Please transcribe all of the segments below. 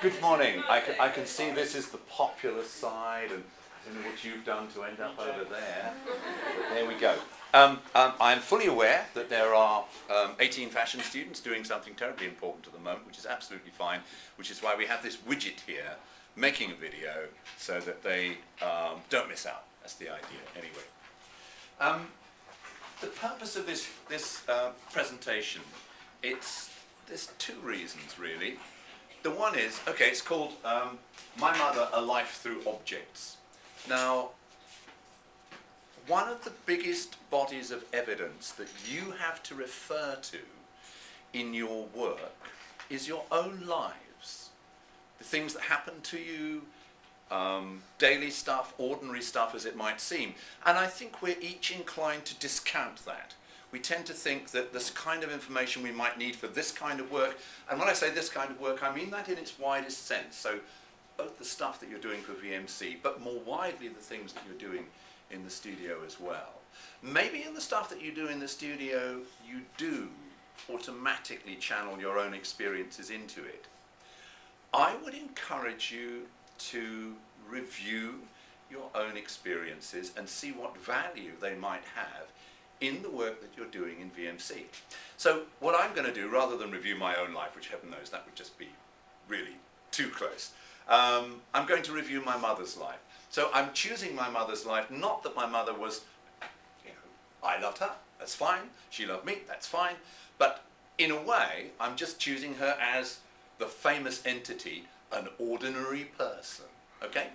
Good morning. I can see this is the popular side, and I don't know what you've done to end up over there. But there we go. I'm fully aware that there are 18 fashion students doing something terribly important at the moment, which is absolutely fine, which is why we have this widget here making a video so that they don't miss out. That's the idea, anyway. The purpose of this presentation, there's two reasons, really. The one is, okay, it's called My Mother, A Life Through Objects. Now, one of the biggest bodies of evidence that you have to refer to in your work is your own lives. The things that happen to you, daily stuff, ordinary stuff as it might seem. And I think we're each inclined to discount that. We tend to think that this kind of information we might need for this kind of work, and when I say this kind of work, I mean that in its widest sense. So both the stuff that you're doing for VMC, but more widely the things that you're doing in the studio as well. Maybe in the stuff that you do in the studio, you do automatically channel your own experiences into it. I would encourage you to review your own experiences and see what value they might have in the work that you're doing in VMC. So what I'm going to do, rather than review my own life, which heaven knows that would just be really too close, I'm going to review my mother's life. So I'm choosing my mother's life, not that my mother was, I loved her, that's fine, she loved me, that's fine, but in a way, I'm just choosing her as the famous entity, an ordinary person, okay?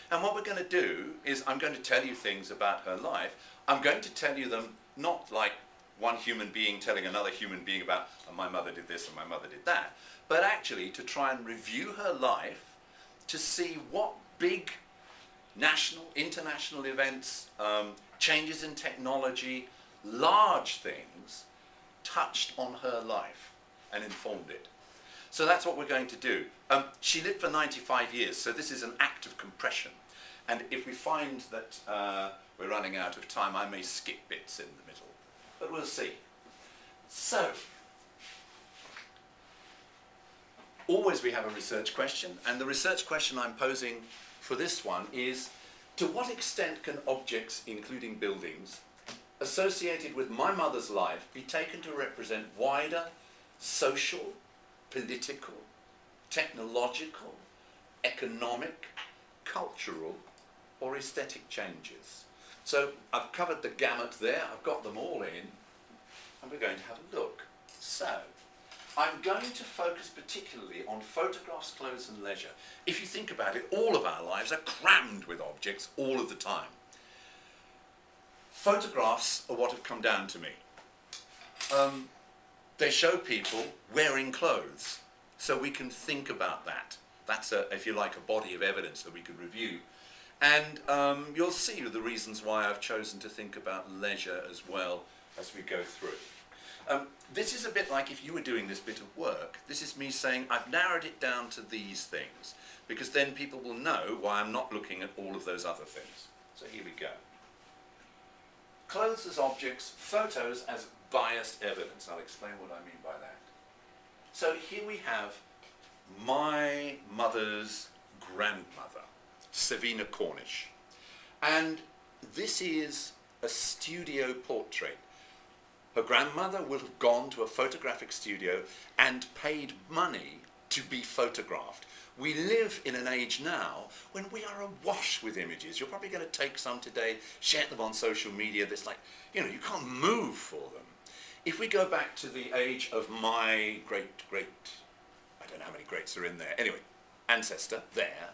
And what we're going to do is I'm going to tell you things about her life. I'm going to tell you them not like one human being telling another human being about, oh, my mother did this and my mother did that, but actually to try and review her life to see what big national, international events, changes in technology, large things touched on her life and informed it. So that's what we're going to do. She lived for 95 years, so this is an act of compression. And if we find that we're running out of time, I may skip bits in the middle, but we'll see. So, always we have a research question, and the research question I'm posing for this one is, to what extent can objects, including buildings, associated with my mother's life be taken to represent wider social, political, technological, economic, cultural, or aesthetic changes? So I've covered the gamut there, I've got them all in, and we're going to have a look. So, I'm going to focus particularly on photographs, clothes and leisure. If you think about it, all of our lives are crammed with objects all of the time. Photographs are what have come down to me. They show people wearing clothes, so we can think about that. That's, if you like, a body of evidence that we could review. And you'll see the reasons why I've chosen to think about leisure as well as we go through. This is a bit like if you were doing this bit of work. This is me saying I've narrowed it down to these things, because then people will know why I'm not looking at all of those other things. So here we go. Clothes as objects, photos as biased evidence. I'll explain what I mean by that. So here we have my mother's grandmother, Savina Cornish. And this is a studio portrait. Her grandmother would have gone to a photographic studio and paid money to be photographed. We live in an age now when we are awash with images. You're probably going to take some today, share them on social media. That's like, you can't move for them. If we go back to the age of my great, I don't know how many greats are in there, anyway, ancestor there,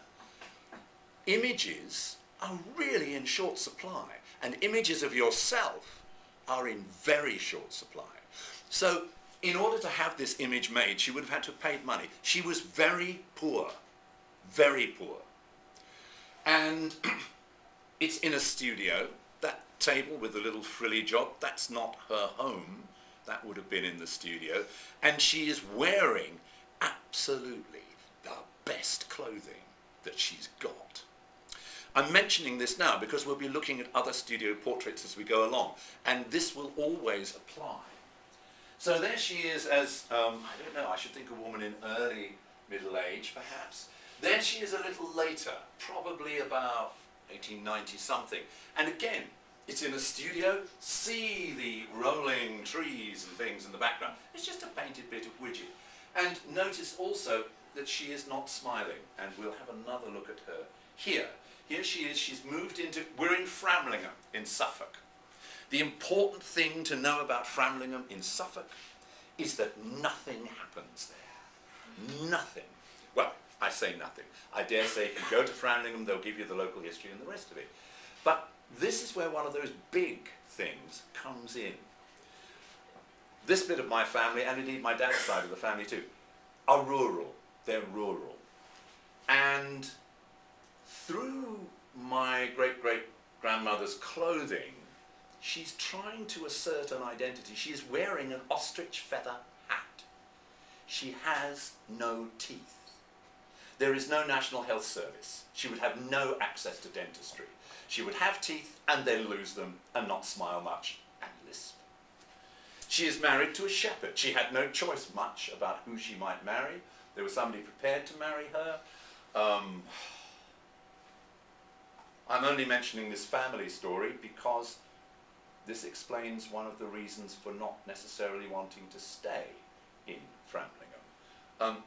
images are really in short supply, and images of yourself are in very short supply. So in order to have this image made, she would have had to have paid money. She was very poor, very poor. And it's in a studio. That table with the little frilly job, that's not her home. That would have been in the studio. And she is wearing absolutely the best clothing that she's got. I'm mentioning this now because we'll be looking at other studio portraits as we go along, and this will always apply. So there she is as, I don't know, I should think a woman in early middle age perhaps. Then she is a little later, probably about 1890 something. And again, it's in a studio, see the rolling trees and things in the background. It's just a painted bit of widget. And notice also that she is not smiling, and we'll have another look at her here. Here she is, she's moved into, we're in Framlingham in Suffolk. The important thing to know about Framlingham in Suffolk is that nothing happens there. Nothing. Well, I say nothing. I dare say if you go to Framlingham, they'll give you the local history and the rest of it. But this is where one of those big things comes in. This bit of my family, and indeed my dad's side of the family too, are rural. They're rural. And through my great-great-grandmother's clothing, she's trying to assert an identity. She is wearing an ostrich feather hat. She has no teeth. There is no National Health Service. She would have no access to dentistry. She would have teeth and then lose them and not smile much and lisp. She is married to a shepherd. She had no choice much about who she might marry. There was somebody prepared to marry her. I'm only mentioning this family story because this explains one of the reasons for not necessarily wanting to stay in Framlingham.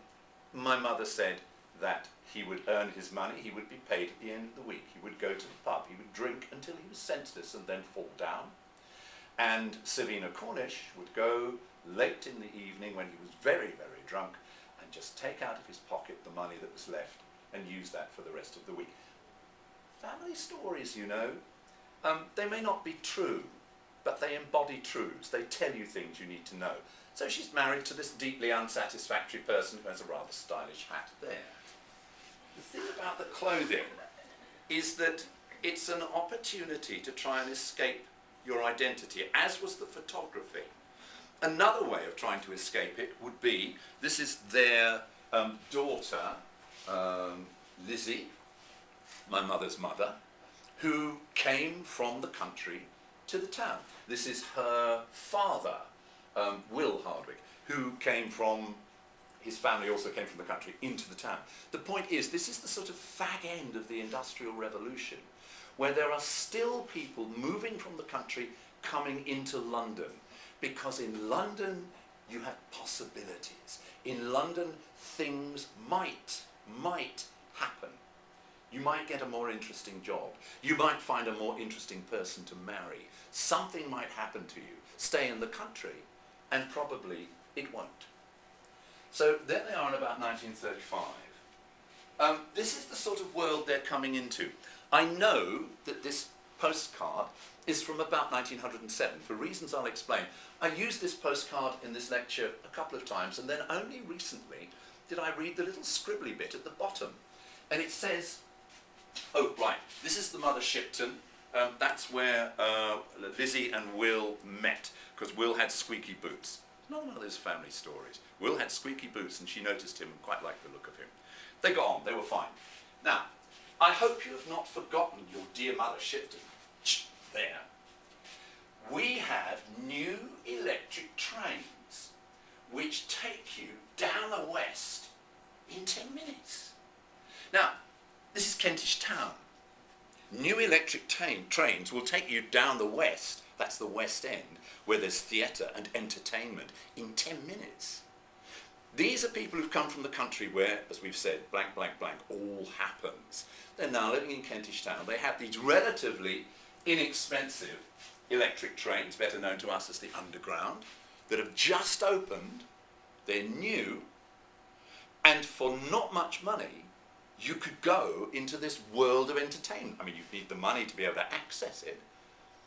My mother said that he would earn his money, he would be paid at the end of the week. He would go to the pub, he would drink until he was senseless and then fall down. And Savina Cornish would go late in the evening when he was very, very drunk and just take out of his pocket the money that was left and use that for the rest of the week. Family stories, you know, they may not be true, but they embody truths. They tell you things you need to know. So she's married to this deeply unsatisfactory person who has a rather stylish hat there. The thing about the clothing is that it's an opportunity to try and escape your identity, as was the photography. Another way of trying to escape it would be, this is their daughter, Lizzie, my mother's mother, who came from the country to the town. This is her father, Will Hardwick, who came from, his family also came from the country into the town. The point is, this is the sort of fag end of the Industrial Revolution, where there are still people moving from the country coming into London, because in London you have possibilities. In London things might happen. You might get a more interesting job. You might find a more interesting person to marry. Something might happen to you. Stay in the country, and probably it won't. So there they are in about 1935. This is the sort of world they're coming into. I know that this postcard is from about 1907, for reasons I'll explain. I used this postcard in this lecture a couple of times, and then only recently did I read the little scribbly bit at the bottom. And it says, oh, right, this is the Mother Shipton. That's where Lizzie and Will met, because Will had squeaky boots. Not one of those family stories. Will had squeaky boots, and she noticed him and quite liked the look of him. They got on, they were fine. Now, I hope you have not forgotten your dear Mother Shipton. There. We have new electric trains which take you down the west in 10 minutes. Now, this is Kentish Town. New electric trains will take you down the west, that's the West End, where there's theatre and entertainment, in 10 minutes. These are people who've come from the country where, as we've said, blank, blank, blank, all happens. They're now living in Kentish Town. They have these relatively inexpensive electric trains, better known to us as the Underground, that have just opened. They're new, and for not much money, you could go into this world of entertainment. I mean, you need the money to be able to access it,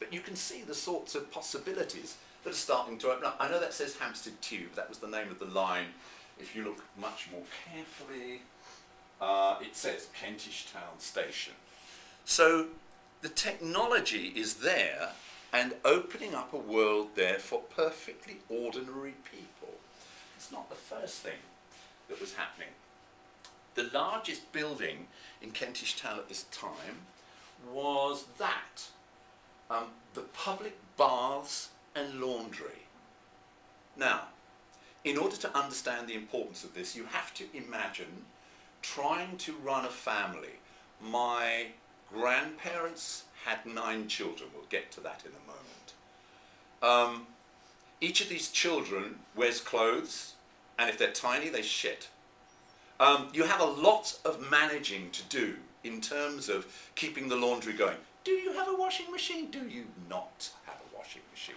but you can see the sorts of possibilities that are starting to open up. I know that says Hampstead Tube. That was the name of the line. If you look much more carefully, it says Kentish Town Station. So the technology is there and opening up a world there for perfectly ordinary people. It's not the first thing that was happening. The largest building in Kentish Town at this time was that, the public baths and laundry. Now, in order to understand the importance of this, you have to imagine trying to run a family. My grandparents had 9 children. We'll get to that in a moment. Each of these children wears clothes, and if they're tiny, they shit. You have a lot of managing to do in terms of keeping the laundry going. Do you have a washing machine? Do you not have a washing machine?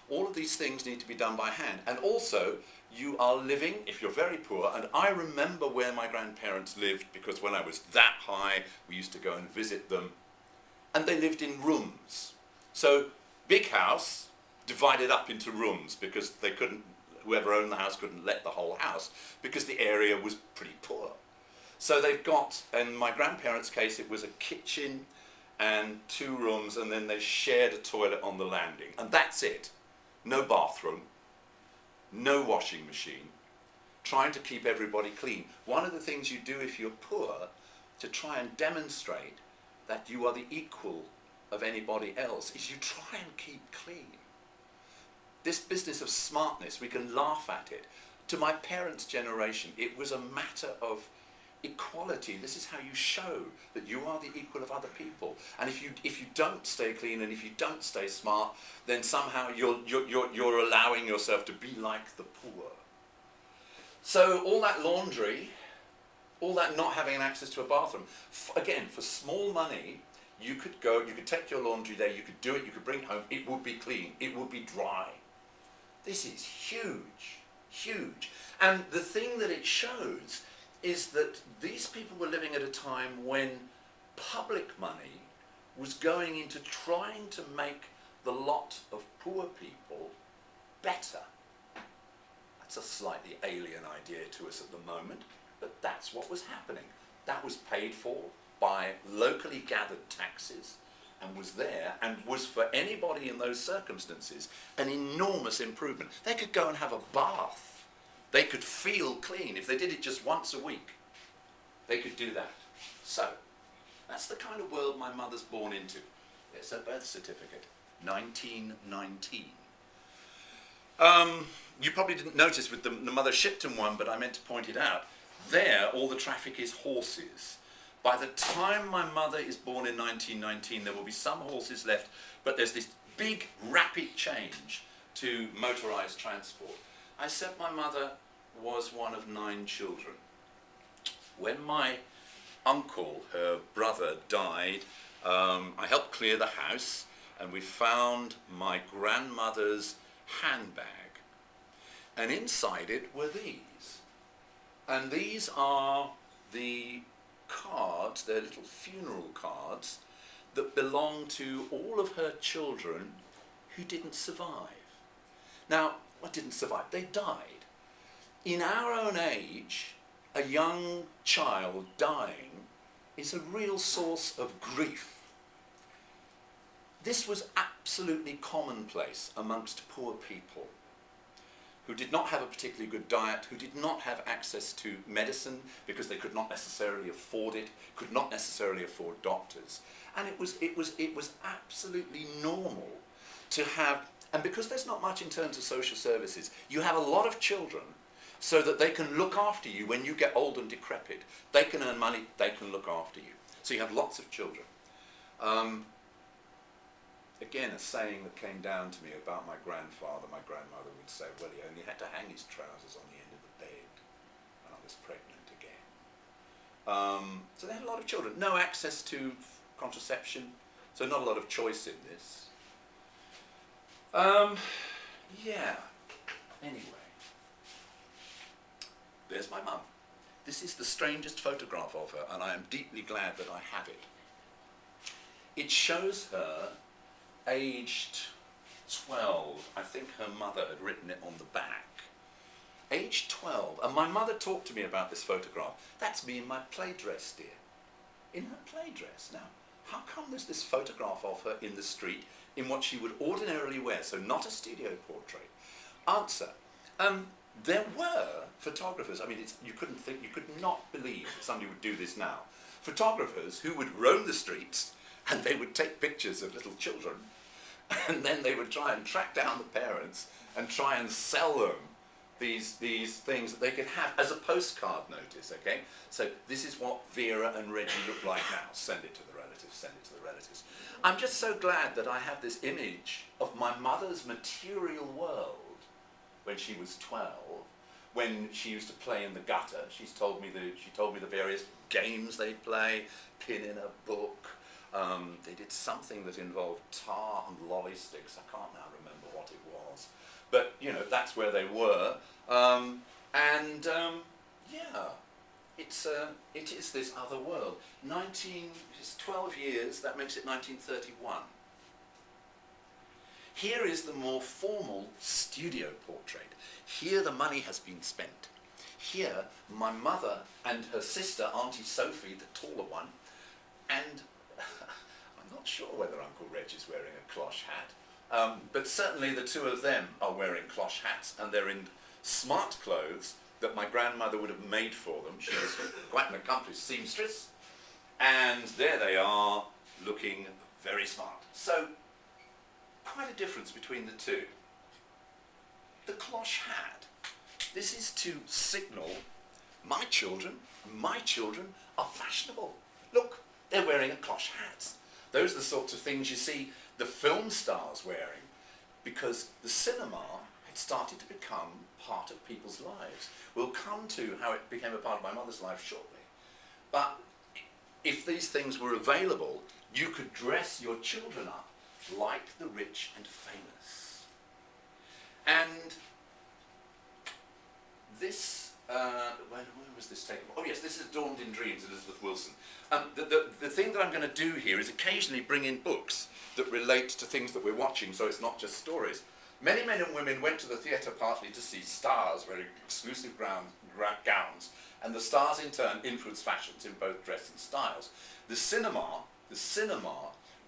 All of these things need to be done by hand. And also, you are living, if you're very poor, and I remember where my grandparents lived, because when I was that high, we used to go and visit them, and they lived in rooms. So, big house, divided up into rooms, because they couldn't, whoever owned the house couldn't let the whole house, because the area was pretty poor. So they've got, in my grandparents' case, it was a kitchen and 2 rooms, and then they shared a toilet on the landing, and that's it. No bathroom, no washing machine, trying to keep everybody clean. One of the things you do if you're poor, to try and demonstrate that you are the equal of anybody else, is you try and keep clean. This business of smartness, we can laugh at it. To my parents' generation, it was a matter of equality. This is how you show that you are the equal of other people. And if you don't stay clean and if you don't stay smart, then somehow you're allowing yourself to be like the poor. So all that laundry, all that not having access to a bathroom, again, for small money, you could go, you could take your laundry there, you could do it, you could bring it home, it would be clean, it would be dry. This is huge, huge. And the thing that it shows is that these people were living at a time when public money was going into trying to make the lot of poor people better. That's a slightly alien idea to us at the moment, but that's what was happening. That was paid for by locally gathered taxes and was there and was, for anybody in those circumstances, an enormous improvement. They could go and have a bath. They could feel clean. If they did it just once a week, they could do that. So, that's the kind of world my mother's born into. There's her birth certificate, 1919. You probably didn't notice with the Mother Shipton one, but I meant to point it out. There, all the traffic is horses. By the time my mother is born in 1919, there will be some horses left, but there's this big, rapid change to motorised transport. I said my mother was one of 9 children. When my uncle, her brother, died, I helped clear the house, and we found my grandmother's handbag. And inside it were these. And these are the cards, they're little funeral cards, that belong to all of her children who didn't survive. Now, what didn't survive? They died. In our own age, a young child dying is a real source of grief. This was absolutely commonplace amongst poor people who did not have a particularly good diet, who did not have access to medicine because they could not necessarily afford it, could not necessarily afford doctors. And it was absolutely normal to have, and because there's not much in terms of social services, you have a lot of children so that they can look after you when you get old and decrepit. They can earn money, they can look after you. So you have lots of children. Again, a saying that came down to me about my grandfather, my grandmother would say, well, he only had to hang his trousers on the end of the bed when I was pregnant again. So they had a lot of children. No access to contraception, so not a lot of choice in this. Yeah, anyway. There's my mum. This is the strangest photograph of her, and I am deeply glad that I have it. It shows her aged 12. I think her mother had written it on the back. Aged 12, and my mother talked to me about this photograph. That's me in my play dress, dear. In her play dress. Now, how come there's this photograph of her in the street in what she would ordinarily wear, so not a studio portrait? Answer. There were photographers, I mean, you could not believe that somebody would do this now. Photographers who would roam the streets and they would take pictures of little children and then they would try and track down the parents and try and sell them these things that they could have as a postcard notice, okay? So this is what Vera and Reggie look like now. Send it to the relatives, send it to the relatives. I'm just so glad that I have this image of my mother's material world when she was 12, when she used to play in the gutter. She told me the various games they play, pin in a book. They did something that involved tar and lolly sticks. I can't now remember what it was. But, you know, that's where they were. Yeah, it is this other world. It's 12 years, that makes it 1931. Here is the more formal studio portrait. Here the money has been spent. Here, my mother and her sister, Auntie Sophie, the taller one, and I'm not sure whether Uncle Reg is wearing a cloche hat, but certainly the two of them are wearing cloche hats, and they're in smart clothes that my grandmother would have made for them. She was quite an accomplished seamstress, and there they are, looking very smart. So, quite a difference between the two. The cloche hat. This is to signal my children are fashionable. Look, they're wearing a cloche hats. Those are the sorts of things you see the film stars wearing, because the cinema had started to become part of people's lives. We'll come to how it became a part of my mother's life shortly. But if these things were available, you could dress your children up like the rich and famous. And this, where was this taken? Oh yes, this is Dawned in Dreams, Elizabeth Wilson. The thing that I'm going to do here is occasionally bring in books that relate to things that we're watching, so it's not just stories. Many men and women went to the theatre partly to see stars wearing exclusive gowns, and the stars in turn influenced fashions in both dress and styles. The cinema,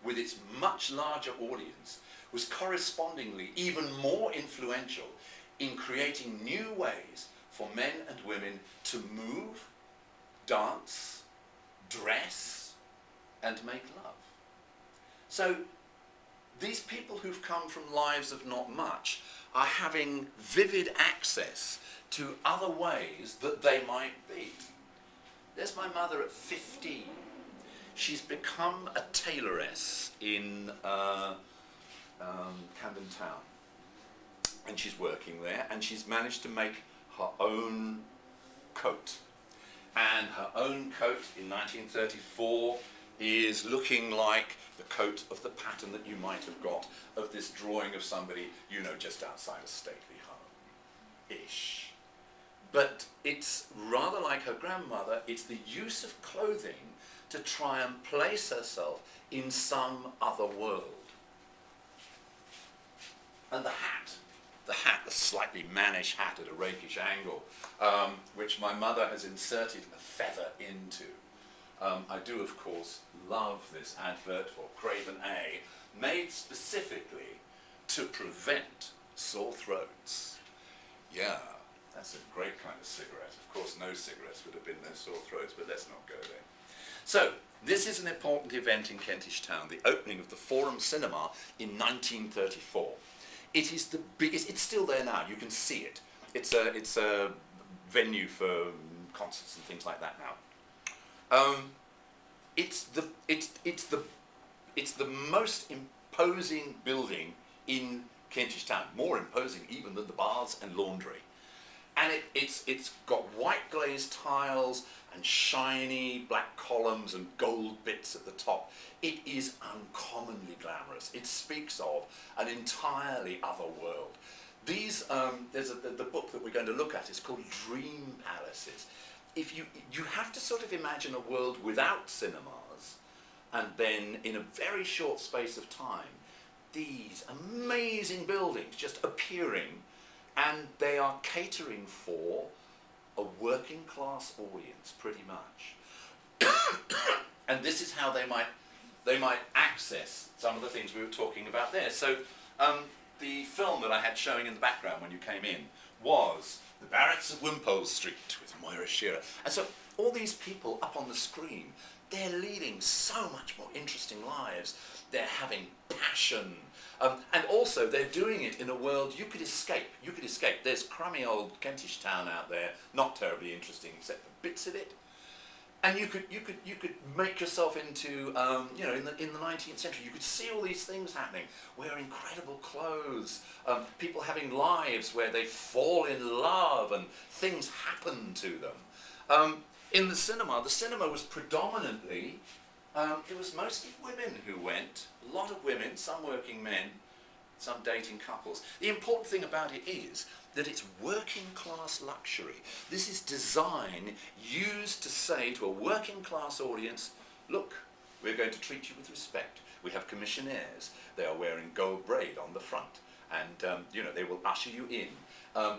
with its much larger audience, was correspondingly even more influential in creating new ways for men and women to move, dance, dress, and make love. So these people who've come from lives of not much are having vivid access to other ways that they might be. There's my mother at 15. She's become a tailoress in Camden Town, and she's working there, and she's managed to make her own coat. And her own coat in 1934 is looking like the coat of the pattern that you might have got of this drawing of somebody, you know, just outside a stately home-ish. But it's rather like her grandmother. It's the use of clothing to try and place herself in some other world. And the slightly mannish hat at a rakish angle, which my mother has inserted a feather into. I do, of course, love this advert for Craven A, made specifically to prevent sore throats. Yeah, that's a great kind of cigarette. Of course, no cigarettes would have been no sore throats, but let's not go there. So, this is an important event in Kentish Town, the opening of the Forum Cinema in 1934. It is the biggest, it's still there now, you can see it. It's a venue for concerts and things like that now. It's the most imposing building in Kentish Town, more imposing even than the baths and laundry. And it's got white glazed tiles and shiny black columns and gold bits at the top. It is uncommonly glamorous. It speaks of an entirely other world. These, the book that we're going to look at is called Dream Palaces. If you have to sort of imagine a world without cinemas, and then in a very short space of time, these amazing buildings just appearing, and they are catering for a working class audience, pretty much. And this is how they might access some of the things we were talking about there. So the film that I had showing in the background when you came in was The Barretts of Wimpole Street with Moira Shearer. And so all these people up on the screen, they're leading so much more interesting lives. They're having passion. And also, they're doing it in a world you could escape. You could escape. There's crummy old Kentish town out there, not terribly interesting except for bits of it. And you could make yourself into, you know, in the 19th century, you could see all these things happening, wearing incredible clothes, people having lives where they fall in love and things happen to them. In the cinema was predominantly, it was mostly women who went, a lot of women, some working men, some dating couples. The important thing about it is that it's working class luxury. This is design used to say to a working class audience, look, we're going to treat you with respect. We have commissionaires. They are wearing gold braid on the front, and you know, they will usher you in.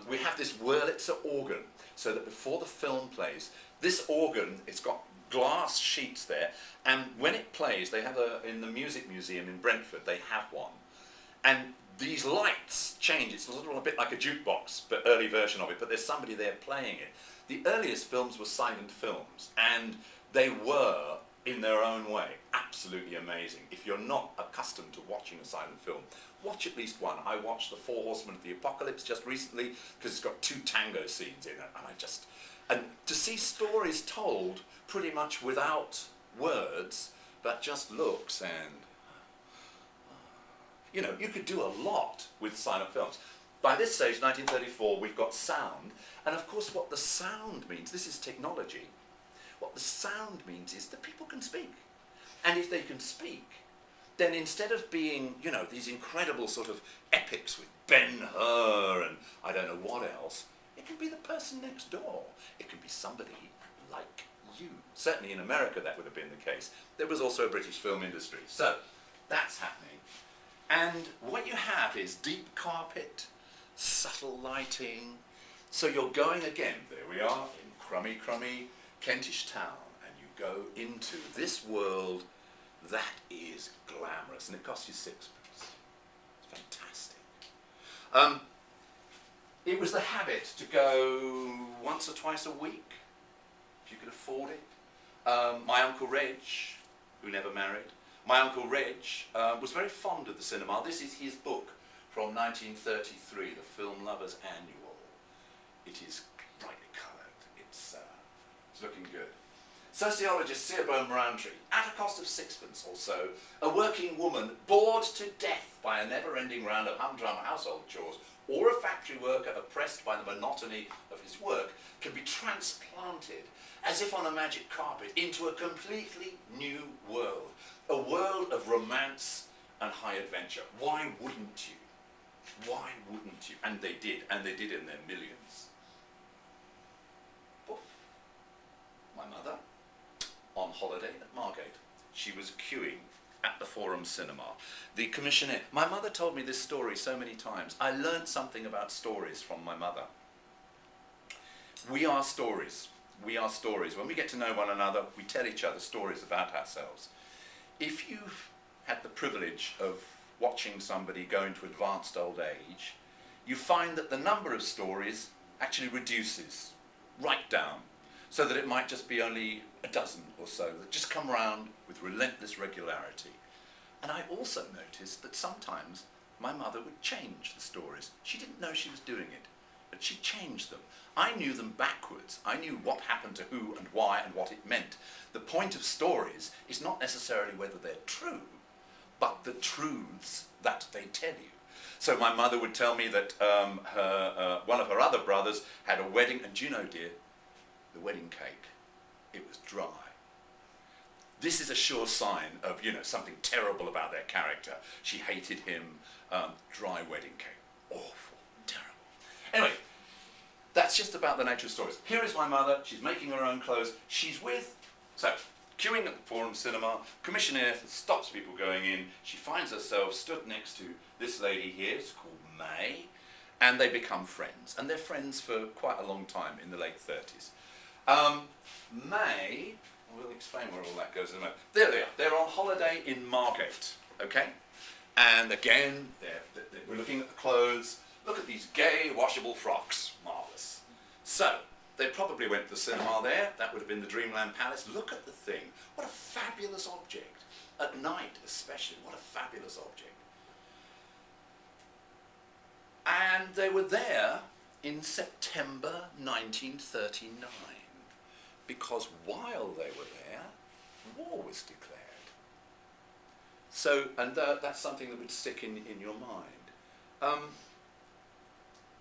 We have this Wurlitzer organ, so that before the film plays, this organ, it's got glass sheets there, and when it plays, they have in the Music Museum in Brentford, they have one. And these lights change. It's a bit like a jukebox, but early version of it, but there's somebody there playing it. The earliest films were silent films, and they were, in their own way, absolutely amazing. If you're not accustomed to watching a silent film, watch at least one. I watched The Four Horsemen of the Apocalypse just recently, because it's got 2 tango scenes in it, and to see stories told pretty much without words, but just looks and, you know, you could do a lot with silent films. By this stage, 1934, we've got sound, and of course what the sound means, this is technology, what the sound means is that people can speak. And if they can speak, then instead of being, you know, these incredible sort of epics with Ben-Hur and I don't know what else, it can be the person next door. It can be somebody like you. Certainly in America that would have been the case. There was also a British film industry. So, that's happening. And what you have is deep carpet, subtle lighting. So you're going again, there we are, in crummy Kentish town, and you go into this world that is glamorous, and it costs you 6 pence. It's fantastic. It was the habit to go once or twice a week, if you could afford it. My Uncle Reg, who never married, my Uncle Reg was very fond of the cinema. This is his book from 1933, The Film Lovers Annual. It is brightly coloured. It's looking good. Sociologist Searborn Roundtree, at a cost of 6 pence or so, a working woman bored to death by a never-ending round of humdrum household chores, or a factory worker oppressed by the monotony of his work, can be transplanted, as if on a magic carpet, into a completely new world. A world of romance and high adventure. Why wouldn't you? Why wouldn't you? And they did in their millions. Poof. My mother, on holiday at Margate. She was queuing at the Forum Cinema. The commissioner, my mother told me this story so many times. I learned something about stories from my mother. We are stories. We are stories. When we get to know one another, we tell each other stories about ourselves. If you've had the privilege of watching somebody go into advanced old age, you find that the number of stories actually reduces right down, so that it might just be only a dozen or so that just come round with relentless regularity. And I also noticed that sometimes my mother would change the stories. She didn't know she was doing it, but she changed them. I knew them backwards. I knew what happened to who and why and what it meant. The point of stories is not necessarily whether they're true, but the truths that they tell you. So my mother would tell me that one of her other brothers had a wedding, and do you know, dear, the wedding cake, it was dry. This is a sure sign of, you know, something terrible about their character. She hated him, dry wedding cake, awful, terrible. Anyway, that's just about the nature of stories. Here is my mother, she's making her own clothes, she's with, so, queuing at the Forum Cinema, commissioner stops people going in, she finds herself stood next to this lady here, it's called May, and they become friends, and they're friends for quite a long time, in the late 30s. May, we'll explain where all that goes in a moment. There they are, they're on holiday in Margate, okay? And again, we're looking at the clothes. Look at these gay washable frocks, marvellous. So, they probably went to the cinema there. That would have been the Dreamland Palace. Look at the thing. What a fabulous object. At night especially, what a fabulous object. And they were there in September 1939, because while they were there, war was declared. So, and that's something that would stick in your mind.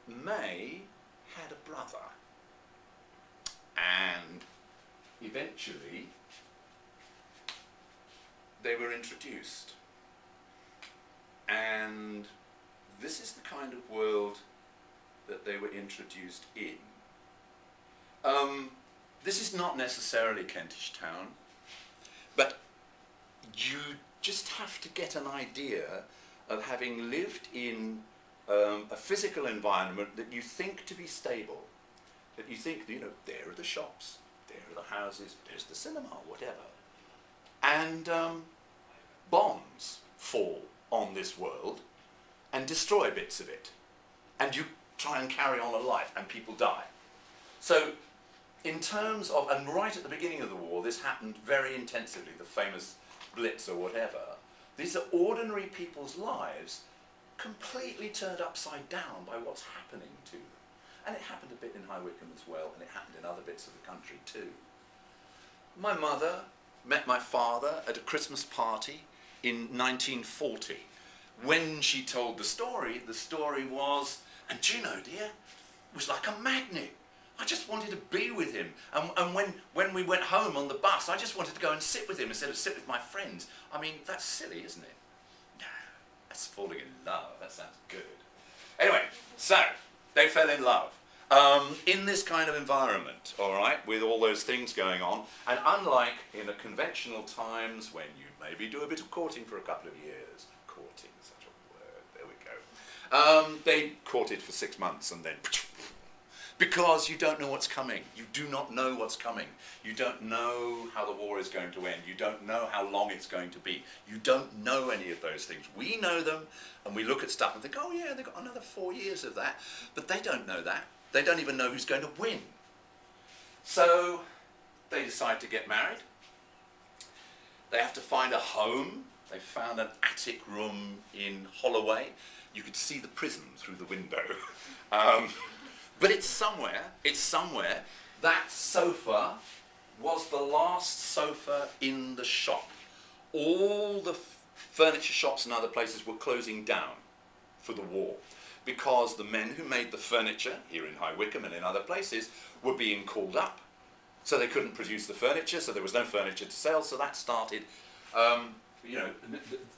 May had a brother, and eventually they were introduced. And this is the kind of world that they were introduced in. This is not necessarily Kentish Town, but you just have to get an idea of having lived in a physical environment that you think to be stable, that you think, you know, there are the shops, there are the houses, there's the cinema, whatever. And bombs fall on this world and destroy bits of it. And you try and carry on a life, and people die. So, in terms of, and right at the beginning of the war, this happened very intensively, the famous Blitz or whatever. These are ordinary people's lives completely turned upside down by what's happening to them. And it happened a bit in High Wycombe as well, and it happened in other bits of the country too. My mother met my father at a Christmas party in 1940. When she told the story was, and do you know, dear, it was like a magnet. I just wanted to be with him. And when we went home on the bus, I just wanted to go and sit with him instead of sit with my friends. I mean, that's silly, isn't it? No, that's falling in love. That sounds good. Anyway, so they fell in love in this kind of environment, all right, with all those things going on. And unlike in a conventional times when you maybe do a bit of courting for a couple of years, courting is such a word, there we go. They courted for 6 months and then, because you don't know what's coming. You do not know what's coming. You don't know how the war is going to end. You don't know how long it's going to be. You don't know any of those things. We know them, and we look at stuff and think, oh yeah, they've got another 4 years of that. But they don't know that. They don't even know who's going to win. So they decide to get married. They have to find a home. They found an attic room in Holloway. You could see the prison through the window. But it's somewhere. That sofa was the last sofa in the shop. All the furniture shops and other places were closing down for the war, because the men who made the furniture here in High Wycombe and in other places were being called up. So they couldn't produce the furniture, so there was no furniture to sell, so that started,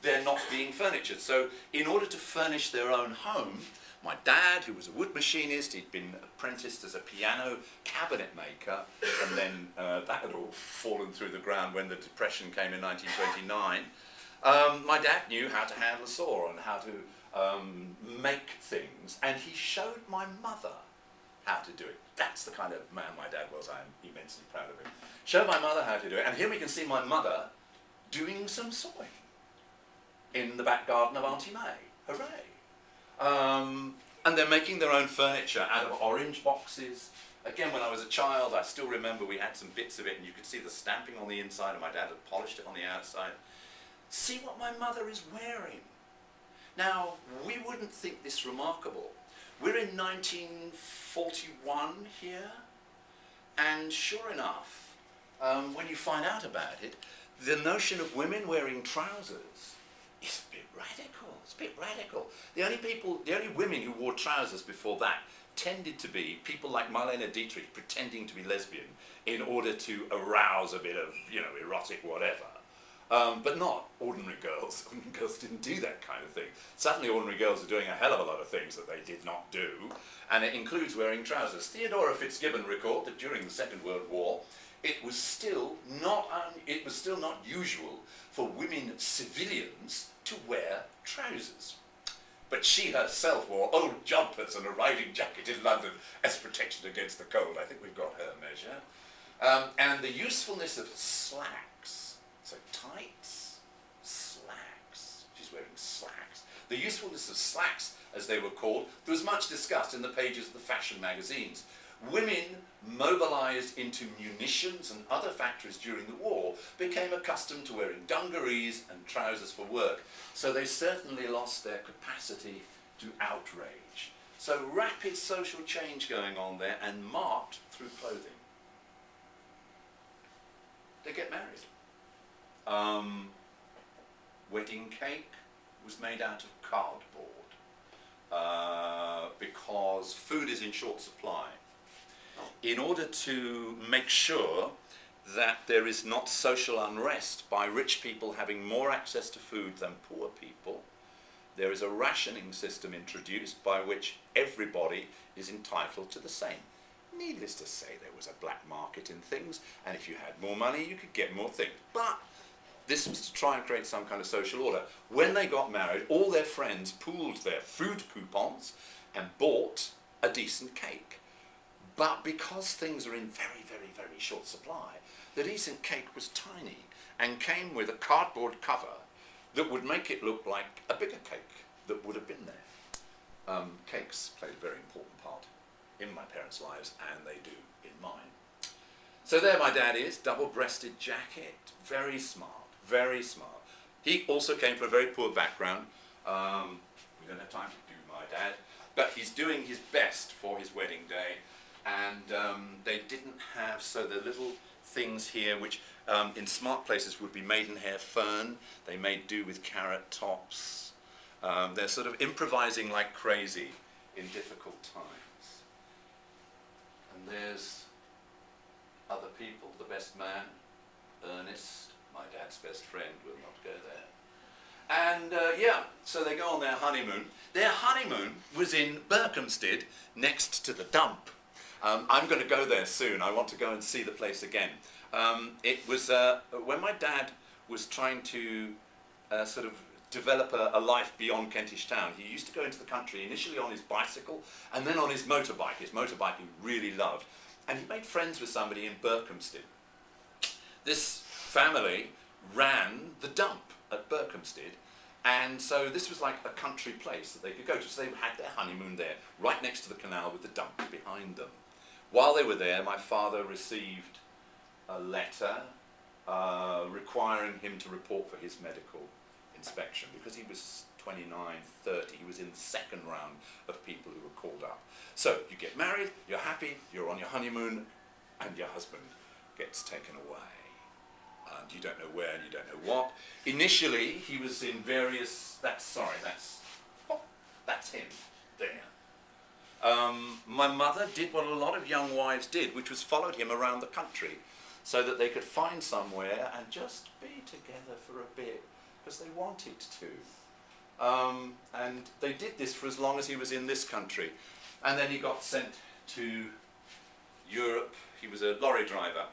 they're not being furnitured. So in order to furnish their own home, my dad, who was a wood machinist, he'd been apprenticed as a piano cabinet maker, and then that had all fallen through the ground when the Depression came in 1929. My dad knew how to handle a saw and how to make things, and he showed my mother how to do it. That's the kind of man my dad was. I'm immensely proud of him. Showed my mother how to do it, and here we can see my mother doing some sewing in the back garden of Auntie May. Hooray! And they're making their own furniture out of orange boxes. Again, when I was a child, I still remember we had some bits of it, and you could see the stamping on the inside, and my dad had polished it on the outside. See what my mother is wearing. Now, we wouldn't think this remarkable. We're in 1941 here, and sure enough, when you find out about it, the notion of women wearing trousers is a bit radical. It's a bit radical. The only women who wore trousers before that tended to be people like Marlene Dietrich pretending to be lesbian in order to arouse a bit of, erotic whatever. But not ordinary girls. Ordinary girls didn't do that kind of thing. Certainly ordinary girls are doing a hell of a lot of things that they did not do, and it includes wearing trousers. Theodora Fitzgibbon recalled that during the Second World War, it was still not usual for women civilians to wear trousers. But she herself wore old jumpers and a riding jacket in London as protection against the cold. I think we've got her measure. And the usefulness of slacks. So tights, slacks. She's wearing slacks. The usefulness of slacks, as they were called, was much discussed in the pages of the fashion magazines. Women mobilized into munitions and other factories during the war became accustomed to wearing dungarees and trousers for work, so they certainly lost their capacity to outrage. So rapid social change going on there and marked through clothing. They get married. Wedding cake was made out of cardboard because food is in short supply. In order to make sure that there is not social unrest by rich people having more access to food than poor people, there is a rationing system introduced by which everybody is entitled to the same. Needless to say, there was a black market in things, and if you had more money, you could get more things. But this was to try and create some kind of social order. When they got married, all their friends pooled their food coupons and bought a decent cake. But because things are in very, very, very short supply, the decent cake was tiny and came with a cardboard cover that would make it look like a bigger cake that would have been there. Cakes played a very important part in my parents' lives, and they do in mine. So there my dad is, double-breasted jacket, very smart, very smart. He also came from a very poor background. We don't have time to do my dad, but he's doing his best for his wedding day, and they didn't have, so the little things here which in smart places would be maidenhair fern, they made do with carrot tops. They're sort of improvising like crazy in difficult times. And there's other people, the best man, Ernest, my dad's best friend, will not go there. And yeah, so they go on their honeymoon. Their honeymoon was in Berkhamsted, next to the dump. I'm going to go there soon. I want to go and see the place again. It was when my dad was trying to sort of develop a life beyond Kentish Town. He used to go into the country initially on his bicycle and then on his motorbike. His motorbike he really loved. And he made friends with somebody in Berkhamsted. This family ran the dump at Berkhamsted, and so this was like a country place that they could go to. So they had their honeymoon there, right next to the canal with the dump behind them. While they were there, my father received a letter requiring him to report for his medical inspection, because he was 29, 30, he was in the second round of people who were called up. So you get married, you're happy, you're on your honeymoon, and your husband gets taken away. And you don't know where and you don't know what. Initially, he was in various, that's him, there. My mother did what a lot of young wives did, which was followed him around the country so that they could find somewhere and just be together for a bit, because they wanted to. And they did this for as long as he was in this country. And then he got sent to Europe. He was a lorry driver.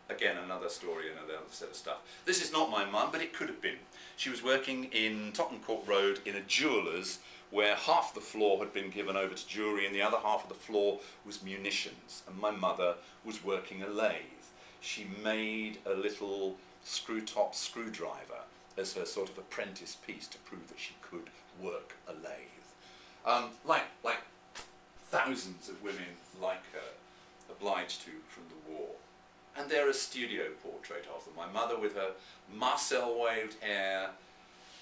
Again, another story, another set of stuff. This is not my mum, but it could have been. She was working in Tottenham Court Road in a jeweller's where half the floor had been given over to jewellery and the other half of the floor was munitions. And my mother was working a lathe. She made a little screw-top screwdriver as her sort of apprentice piece to prove that she could work a lathe. Like thousands of women like her, obliged to from the war. And they're a studio portrait of them. My mother with her Marcel waved hair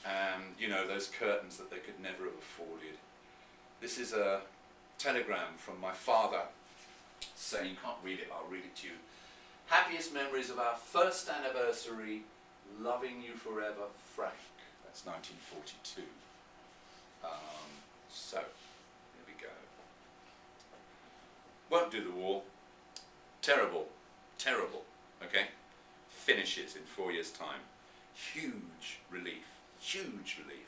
and, you know, those curtains that they could never have afforded. This is a telegram from my father saying, you can't read it, I'll read it to you. Happiest memories of our first anniversary, loving you forever, Frank. That's 1942. So, here we go. Won't do the war. Terrible. Terrible, okay? Finishes in 4 years' time. Huge relief, huge relief.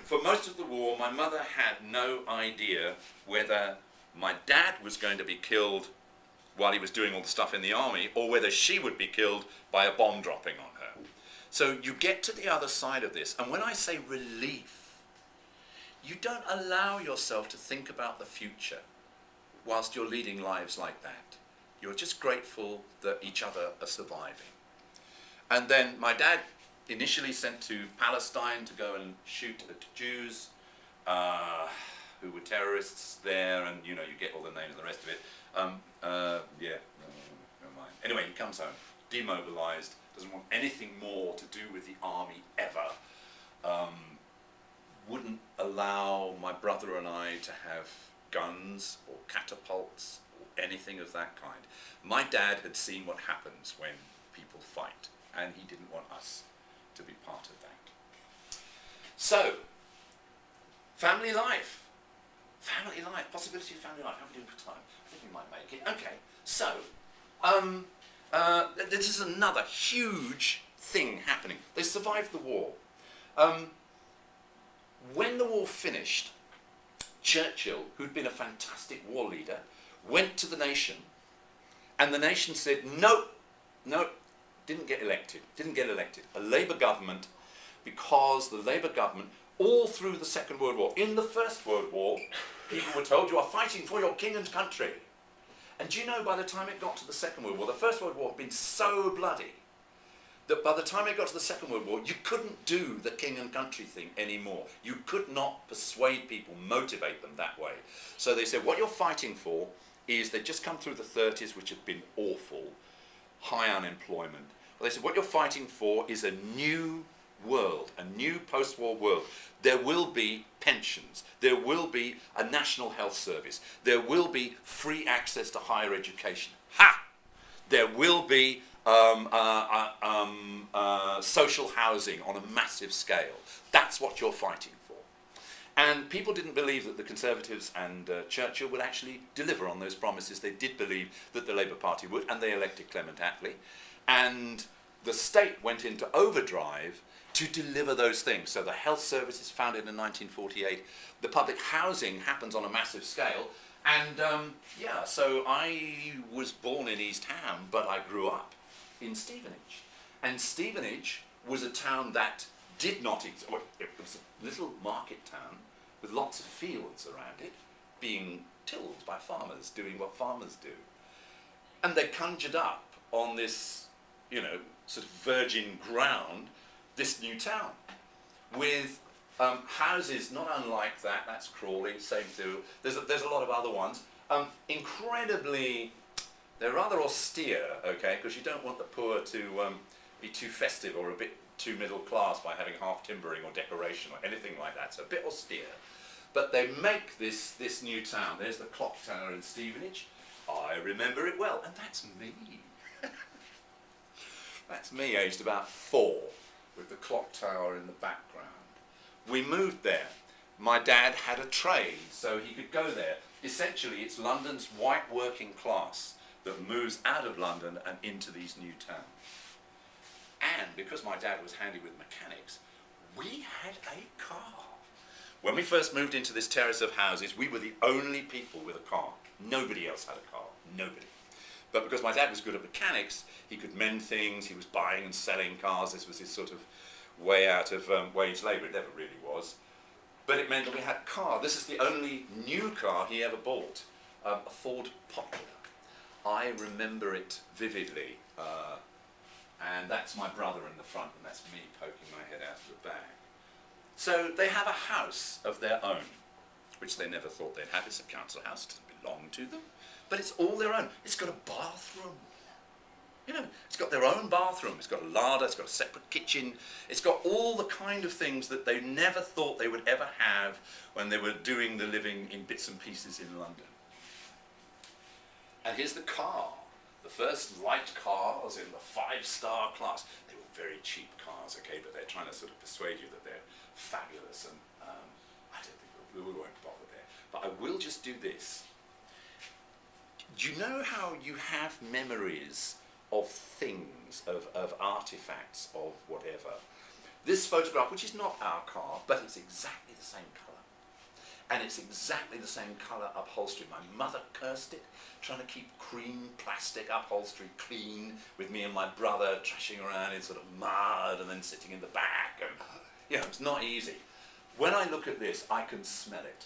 For most of the war, my mother had no idea whether my dad was going to be killed while he was doing all the stuff in the army, or whether she would be killed by a bomb dropping on her. So you get to the other side of this, and when I say relief, you don't allow yourself to think about the future whilst you're leading lives like that. You're just grateful that each other are surviving. And then my dad initially sent to Palestine to go and shoot at Jews. who were terrorists there, and you get all the names and the rest of it. Never mind. Anyway, he comes home, demobilised, doesn't want anything more to do with the army ever. Wouldn't allow my brother and I to have guns or catapults or anything of that kind. My dad had seen what happens when people fight, and he didn't want us to be part of that. So, family life, possibility of family life. How are we doing for time? I think we might make it. Okay, so this is another huge thing happening. They survived the war. When the war finished, Churchill, who'd been a fantastic war leader, went to the nation, and the nation said, no, didn't get elected. A Labour government, because the Labour government, all through the Second World War, in the First World War, people were told, you are fighting for your king and country. And do you know, by the time it got to the Second World War, the First World War had been so bloody that by the time it got to the Second World War, you couldn't do the king and country thing anymore. You could not persuade people, motivate them that way. So they said, what you're fighting for is, they'd just come through the 30s, which had been awful, high unemployment. Well, they said, what you're fighting for is a new world, a new post-war world. There will be pensions. There will be a national health service. There will be free access to higher education. Ha! There will be social housing on a massive scale. That's what you're fighting for. And people didn't believe that the Conservatives and Churchill would actually deliver on those promises. They did believe that the Labour Party would, and they elected Clement Attlee. And the state went into overdrive to deliver those things. So the health service is founded in 1948. The public housing happens on a massive scale. And so I was born in East Ham, but I grew up in Stevenage. And Stevenage was a town that did not exist. Well, it was a little market town with lots of fields around it, being tilled by farmers, doing what farmers do. And they conjured up on this, sort of virgin ground, this new town, with houses not unlike that. That's Crawley, same too. There's a lot of other ones. Incredibly, they're rather austere, okay, because you don't want the poor to be too festive or a bit too middle class by having half timbering or decoration or anything like that. So a bit austere. But they make this new town. There's the clock tower in Stevenage. I remember it well, and that's me. That's me, aged about 4, with the clock tower in the background. We moved there. My dad had a trade, so he could go there. Essentially, it's London's white working class that moves out of London and into these new towns. And because my dad was handy with mechanics, we had a car. When we first moved into this terrace of houses, we were the only people with a car. Nobody else had a car. Nobody. But because my dad was good at mechanics, he could mend things, he was buying and selling cars. This was his sort of way out of wage labour. It never really was. But it meant that we had a car. This is the only new car he ever bought, a Ford Popular. I remember it vividly. And that's my brother in the front, and that's me poking my head out of the back. So they have a house of their own, which they never thought they'd have. It's a council house, it doesn't belong to them, but it's all their own. It's got a bathroom. It's got their own bathroom. It's got a larder, it's got a separate kitchen. It's got all the kind of things that they never thought they would ever have when they were doing the living in bits and pieces in London. And here's the car. The first light cars in the 5-star class. They were very cheap cars, okay, but they're trying to sort of persuade you that they're fabulous, and I don't think we won't bother there. But I will just do this. Do you know how you have memories of things, of artifacts, of whatever? This photograph, which is not our car, but it's exactly the same colour. And it's exactly the same colour upholstery. My mother cursed it, trying to keep cream plastic upholstery clean, with me and my brother trashing around in sort of mud and then sitting in the back. And, it's not easy. When I look at this, I can smell it.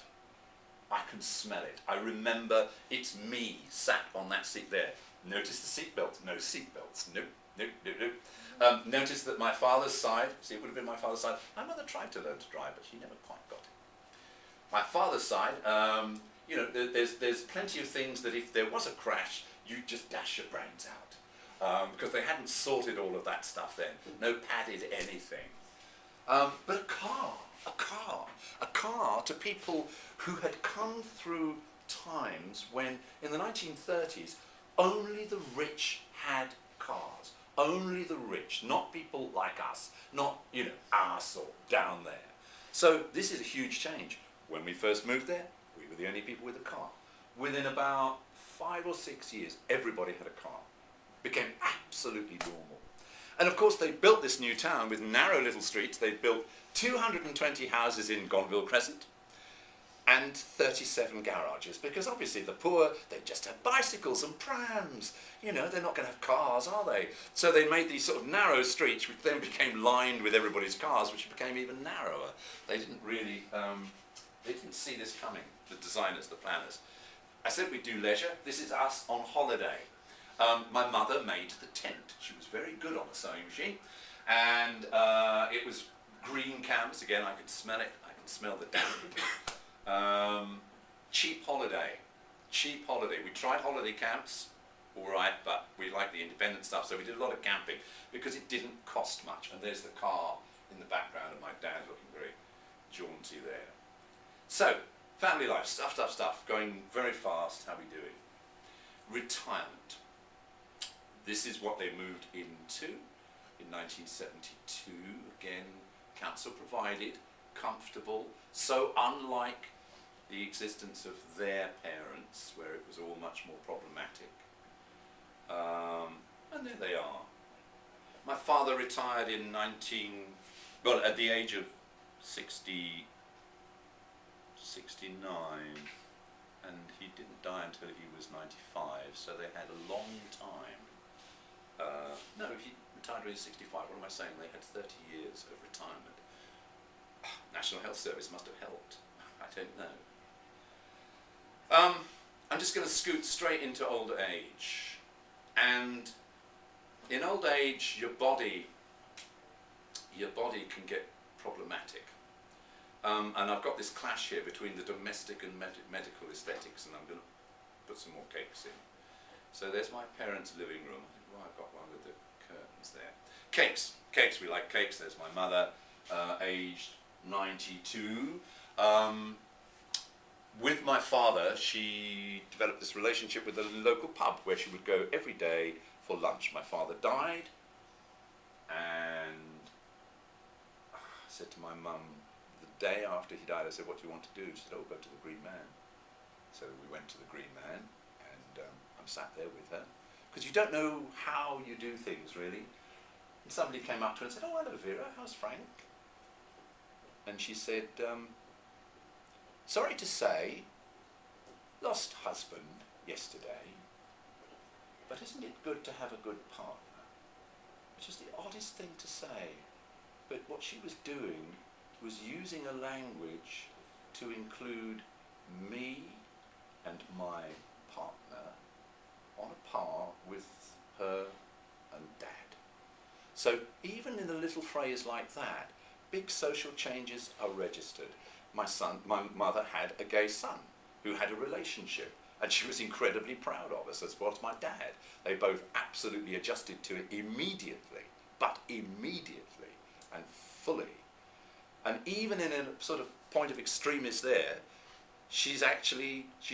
I can smell it. I remember it's me sat on that seat there. Notice the seatbelt. No seatbelts. Nope. Notice that my father's side, see, it would have been my father's side. My mother tried to learn to drive, but she never quite got it. my father's side, you know, there's plenty of things that if there was a crash, you'd just dash your brains out. Because they hadn't sorted all of that stuff then. No padded anything. But a car to people who had come through times when, in the 1930s, only the rich had cars. Only the rich, not people like us, not, you know, us or down there. So this is a huge change. When we first moved there, we were the only people with a car. Within about 5 or 6 years, everybody had a car. Became absolutely normal. And of course, they built this new town with narrow little streets. They built 220 houses in Gonville Crescent and 37 garages, because obviously the poor, they just have bicycles and prams. You know, they're not going to have cars, are they? So they made these sort of narrow streets, which then became lined with everybody's cars, which became even narrower. They didn't really, they didn't see this coming, the designers, the planners. I said we'd do leisure. This is us on holiday. My mother made the tent. She was very good on a sewing machine. And it was green canvas. Again, I could smell it. I can smell the damp. Cheap holiday. Cheap holiday. We tried holiday camps, all right, but we liked the independent stuff, so we did a lot of camping because it didn't cost much. And there's the car in the background of my dad looking very jaunty there. So, family life, stuff, going very fast. How are we doing? Retirement. This is what they moved into in 1972. Again, council provided, comfortable, so unlike the existence of their parents, where it was all much more problematic. And there they are. My father retired in at the age of 69, and he didn't die until he was 95, so they had a long time. No, he retired when he was 65. What am I saying? They had 30 years of retirement. National Health Service must have helped. I don't know. I'm just going to scoot straight into old age. And in old age, your body can get problematic. And I've got this clash here between the domestic and medical aesthetics, and I'm going to put some more cakes in. So there's my parents' living room. Well, I've got one with the curtains there. Cakes, we like cakes. There's my mother, aged 92. With my father, she developed this relationship with a local pub where she would go every day for lunch. My father died, and I said to my mum, the day after he died, I said, what do you want to do? She said, oh, go to the Green Man. So we went to the Green Man, and I'm sat there with her. Because you don't know how you do things, really. And somebody came up to her and said, oh, hello, Vera, how's Frank? And she said, sorry to say, lost husband yesterday, but isn't it good to have a good partner? Which is the oddest thing to say. But what she was doing was using a language to include me and my partner on a par with her and Dad. So even in a little phrase like that, big social changes are registered. My mother had a gay son who had a relationship, and she was incredibly proud of us, as was my dad. They both absolutely adjusted to it immediately, but immediately and fully. And even in a sort of point of extremis there, she's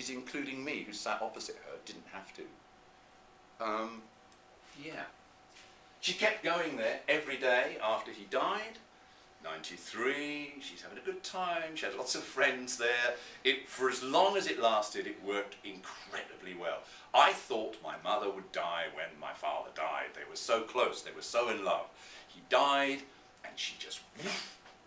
including me, who sat opposite her, didn't have to. Yeah. She kept going there every day after he died. 93, she's having a good time, she had lots of friends there. For as long as it lasted, it worked incredibly well. I thought my mother would die when my father died. They were so close, they were so in love. He died, and she just,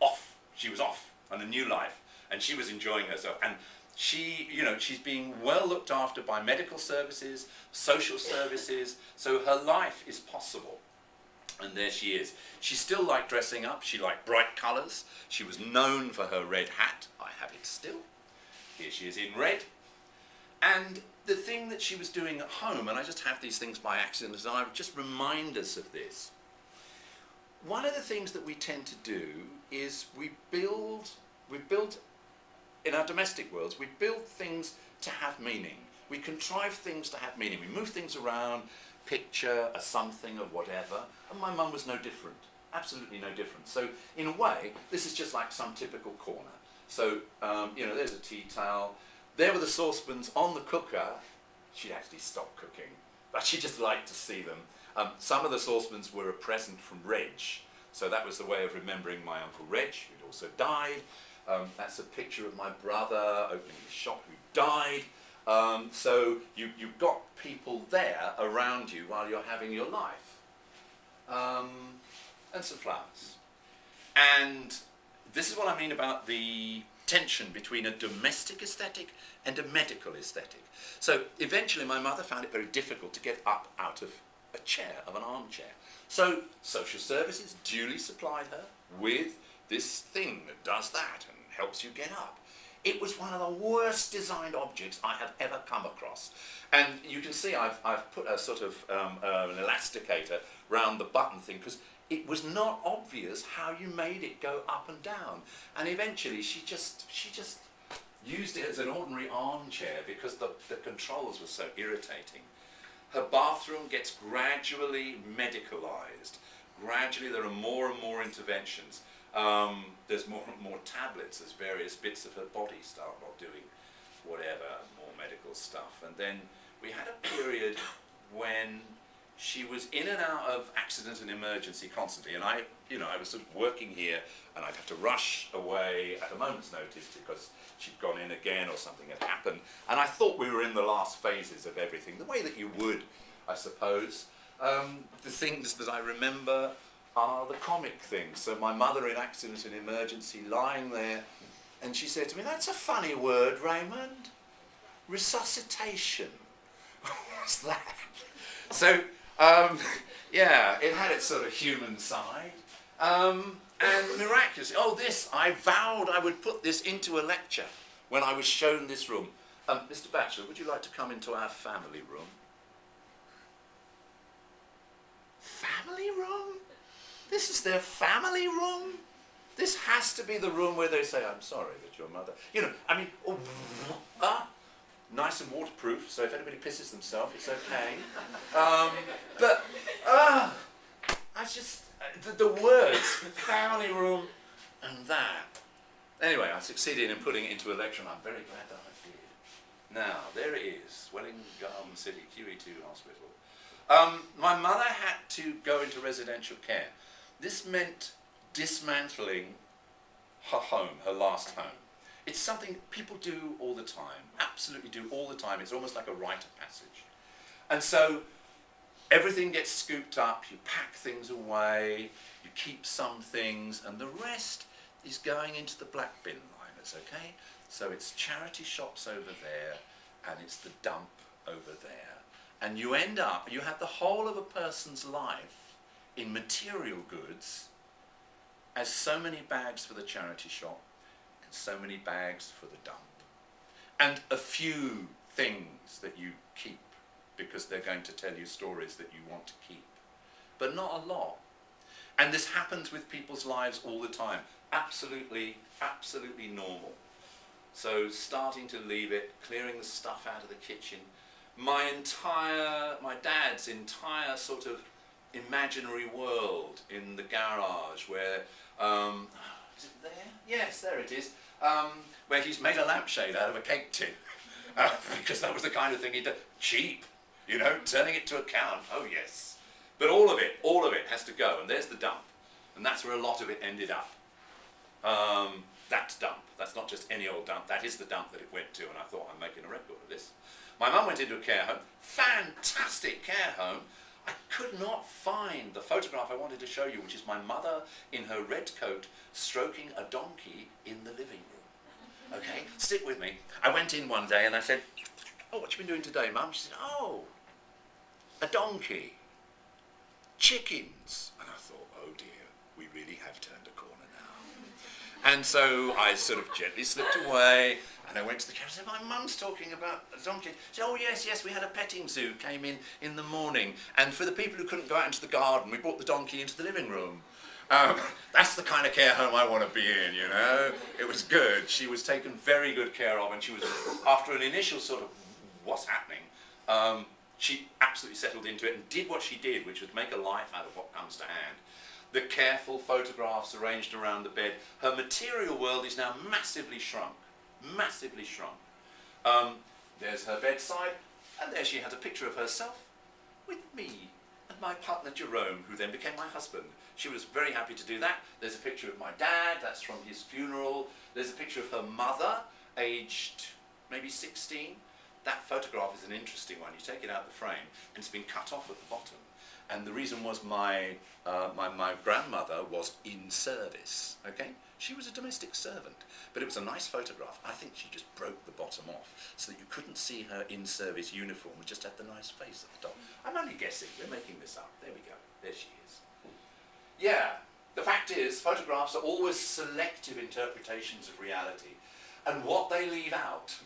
off. She was off on a new life, and she was enjoying herself. And she, she's being well looked after by medical services, social services, so her life is possible. And there she is. She still liked dressing up. She liked bright colours. She was known for her red hat. I have it still. Here she is in red. And the thing that she was doing at home, and I just have these things by accident, and I just remind us of this. One of the things that we tend to do is we build in our domestic worlds, we build things to have meaning. We contrive things to have meaning. We move things around, picture, a something, or whatever. And my mum was no different. Absolutely no different. So in a way, this is just like some typical corner. So, you know, there's a tea towel. There were the saucepans on the cooker. She'd actually stopped cooking, but she just liked to see them. Some of the saucepans were a present from Reg. So that was the way of remembering my Uncle Reg, who'd also died. That's a picture of my brother opening the shop who died. So you've got people there around you while you're having your life. And some flowers. And this is what I mean about the tension between a domestic aesthetic and a medical aesthetic. So eventually my mother found it very difficult to get up out of a chair, of an armchair. So social services duly supplied her with this thing that does that and helps you get up. It was one of the worst designed objects I have ever come across. And you can see I've put a sort of an elasticator round the button thing, because it was not obvious how you made it go up and down. And eventually she just used it as an ordinary armchair because the controls were so irritating. Her bathroom gets gradually medicalised. Gradually there are more and more interventions. There's more and more tablets as various bits of her body start not doing whatever, more medical stuff. And then we had a period when she was in and out of accident and emergency constantly, and I was sort of working here, and I'd have to rush away at a moment's notice because she'd gone in again or something had happened, and I thought we were in the last phases of everything, the way that you would, I suppose. The things that I remember are the comic things. So my mother in accident and emergency lying there, and she said to me, "That's a funny word, Raymond. Resuscitation." What's that? So, yeah, it had its sort of human side. And miraculously, I vowed I would put this into a lecture when I was shown this room. Mr. Batchelor, would you like to come into our family room? Family room? This is their family room? This has to be the room where they say, "I'm sorry that your mother..." You know, I mean, nice and waterproof, so if anybody pisses themselves, it's okay. I just, the words, family room, and that. Anyway, I succeeded in putting it into a lecture, and I'm very glad that I did. Now, there it is, Wellingham City, QE2 Hospital. My mother had to go into residential care. This meant dismantling her home, her last home. It's something people do all the time, absolutely do all the time. It's almost like a rite of passage. And so everything gets scooped up, you pack things away, you keep some things, and the rest is going into the black bin liners, okay? So it's charity shops over there, and it's the dump over there. And you end up, you have the whole of a person's life in material goods as so many bags for the charity shop, so many bags for the dump, and a few things that you keep because they're going to tell you stories that you want to keep, but not a lot. And this happens with people's lives all the time. Absolutely, absolutely normal. So starting to leave it, clearing the stuff out of the kitchen. My dad's entire sort of imaginary world in the garage where, is it there? Yes, there it is. Where he's made a lampshade out of a cake tin. Because that was the kind of thing he did. Cheap, you know, turning it to account. Oh yes. But all of it has to go. And there's the dump. And that's where a lot of it ended up. That's dump. That's not just any old dump. That is the dump that it went to. And I thought, I'm making a record of this. My mum went into a care home. Fantastic care home. I could not find the photograph I wanted to show you, which is my mother in her red coat stroking a donkey in the living room. Okay, stick with me. I went in one day and I said, "Oh, what you been doing today, Mum?" She said, "Oh, a donkey. Chickens." And I thought, oh dear, we really have turned a corner now. And so I sort of gently slipped away. And I went to the car and said, "My mum's talking about a donkey." She said, "Oh yes, we had a petting zoo came in the morning. And for the people who couldn't go out into the garden, we brought the donkey into the living room." That's the kind of care home I want to be in, you know. It was good. She was taken very good care of, and she was, after an initial sort of, what's happening, she absolutely settled into it and did what she did, which was make a life out of what comes to hand. The careful photographs arranged around the bed. Her material world is now massively shrunk. Massively shrunk. There's her bedside, and there she has a picture of herself with me and my partner Jerome, who then became my husband. She was very happy to do that. There's a picture of my dad, that's from his funeral. There's a picture of her mother, aged maybe 16. That photograph is an interesting one. You take it out of the frame, and it's been cut off at the bottom. And the reason was my grandmother was in service, okay? She was a domestic servant, but it was a nice photograph. I think she just broke the bottom off so that you couldn't see her in-service uniform, just had the nice face at the top. I'm only guessing, we're making this up. There we go, there she is. Yeah, the fact is, photographs are always selective interpretations of reality, and what they leave out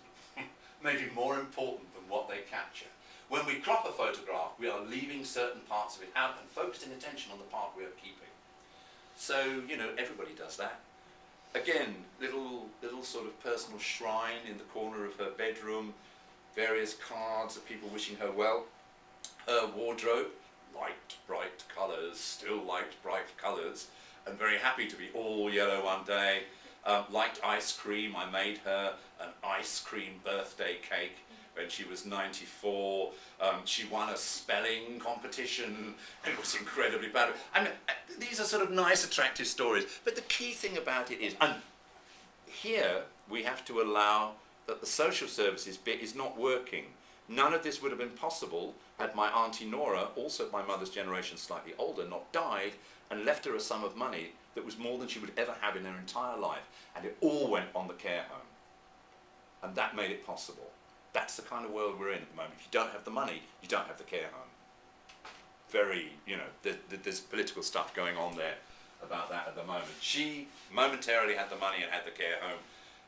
may be more important than what they capture. When we crop a photograph, we are leaving certain parts of it out and focusing attention on the part we are keeping. So, you know, everybody does that. Again, little sort of personal shrine in the corner of her bedroom, various cards of people wishing her well. Her wardrobe, light, bright colours, still light, bright colours, and very happy to be all yellow one day. Liked ice cream. I made her an ice cream birthday cake when she was 94. She won a spelling competition and was incredibly bad. I mean, these are sort of nice, attractive stories. But the key thing about it is, and here we have to allow that the social services bit is not working. None of this would have been possible had my Auntie Nora, also my mother's generation, slightly older, not died and left her a sum of money that was more than she would ever have in her entire life. And it all went on the care home. And that made it possible. That's the kind of world we're in at the moment. If you don't have the money, you don't have the care home. Very, you know, there's political stuff going on there about that at the moment. She momentarily had the money and had the care home,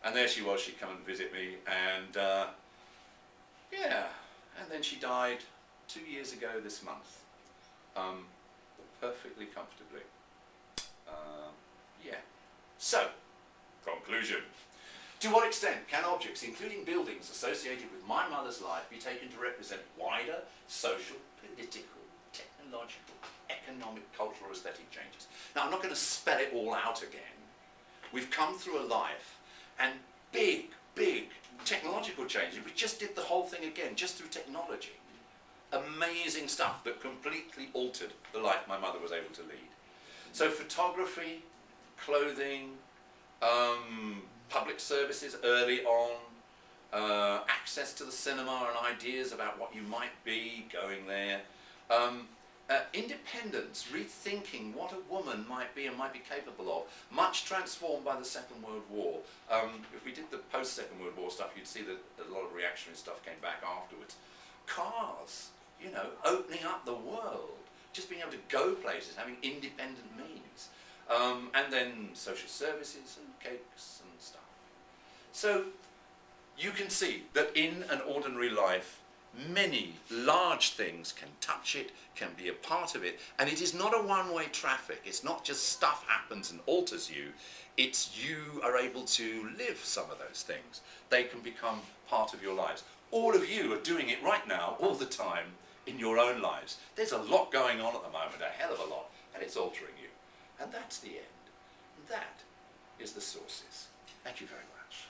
and there she was, she'd come and visit me, and yeah, and then she died 2 years ago this month, perfectly comfortably. Yeah. So, conclusion. To what extent can objects, including buildings associated with my mother's life, be taken to represent wider social, political, technological, economic, cultural, aesthetic changes? Now, I'm not going to spell it all out again. We've come through a life, and big, big technological changes. We just did the whole thing again, just through technology. Amazing stuff that completely altered the life my mother was able to lead. So photography, clothing, public services early on, access to the cinema and ideas about what you might be going there, independence, rethinking what a woman might be and might be capable of, much transformed by the Second World War. If we did the post-Second World War stuff, you'd see that a lot of reactionary stuff came back afterwards. Cars, you know, opening up the world, just being able to go places, having independent means. And then social services and cakes and stuff. So you can see that in an ordinary life, many large things can touch it, can be a part of it, and it is not a one-way traffic. It's not just stuff happens and alters you. It's you are able to live some of those things. They can become part of your lives. All of you are doing it right now, all the time, in your own lives. There's a lot going on at the moment, a hell of a lot, and it's altering you. And that's the end. And that is the sources. Thank you very much.